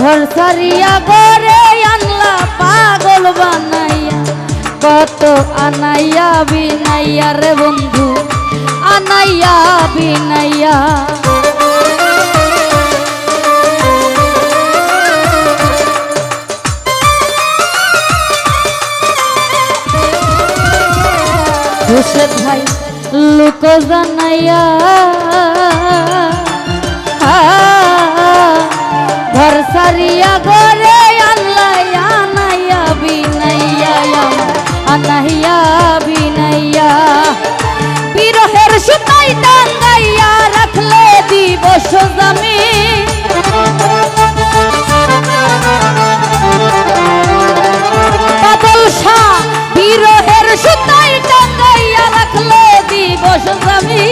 ঘর সারিয়া গড়ে আনলা পাগল বানাইয়া, কত আনাইয়া বিনাইয়া রে বন্ধু, আনাইয়া বিনাইয়া। খুরশেদ ভাই লোক জানাইয়া, ঘর সারিয়া গড়ে আনলাই আনাইয়া বিনাইয়া, আনাইয়া বিনাইয়া। বিরহের সুতাই টাঙ্গাইয়া রাখলে দিবস জামি, বাদল শাহ বিরহের সুতাই টাঙ্গাইয়া রাখলে দিবস জামি।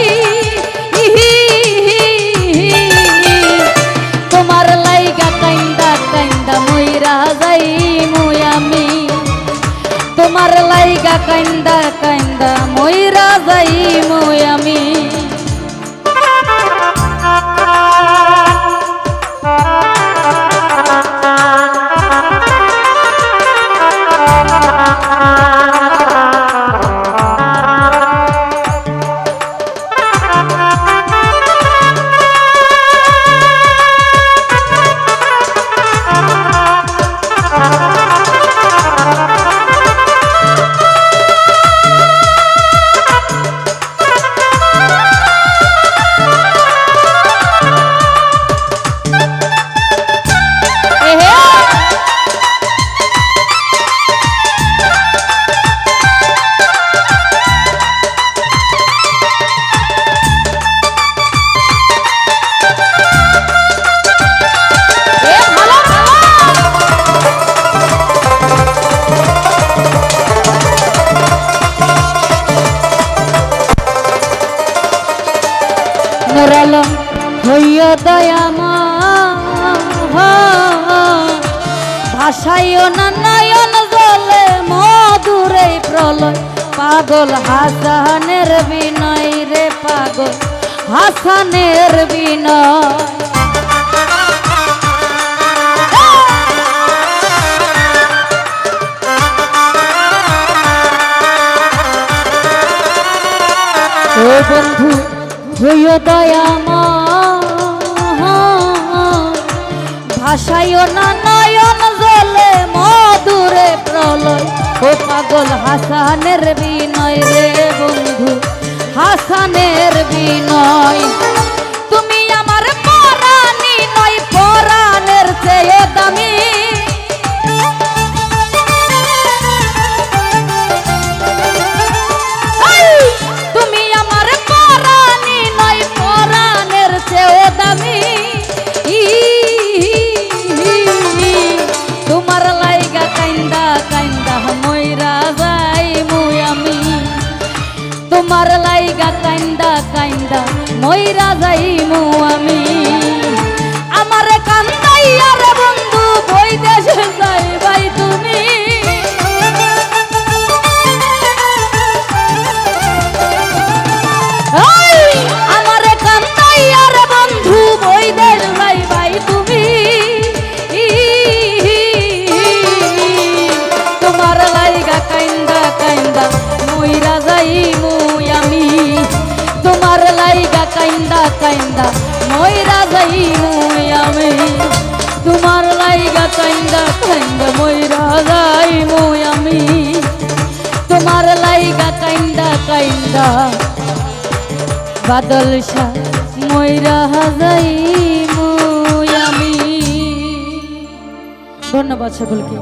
তোমার লাইগা কাইন্দা কাইন্দা মইরা যাইমু আমি, তোমার লাইগা কাইন্দা কাইন্দা মইরা যাইমু আমি। নূরালম হইয়া দয়ামা ভাসাইও না নয়ন জলে মধুরে প্রলয়, পাগল হাসানের বিনয় রে পাগল হাসানের বিনয়। ও বন্ধু হইও দয়ামা ভাসাইও না নয়ন জলে মধুরে প্রলয়, ও পাগল হাসানের বিনয় রে বন্ধু হাসানের বিনয়। তুমি আমার পরাণী নয় পরাণের চেয়ে দামি, তুমি আমার পরাণী নয় পরাণের চেয়ে দামি। তোমার লাইগা কাইন্দা কাইন্দা মইরা যাইমু আমি, তোমার লাইগা কাইন্দা কাইন্দা মইরা যাইমু আমি। আমারে কান্দাইয়া রে বন্ধু বই দেশে যাইবাই তুমি, আমারে কান্দাইয়া রে বন্ধু বই দেশ যাইবাই তুমি। তোমার লাইগা কাইন্দা কাইন্দা মইরা যাইমু আমি, তোমার লাইগা কাইন্দা কাইন্দা মইরা যাইমু আমি, তোমার লাইগা কাইন্দা কাইন্দা মইরা যাইমু আমি, তোমার লাইগা কাইন্দা কাইন্দা বাদল শাহ মইরা যাইমু আমি। ধন্যবাদ সকলকে।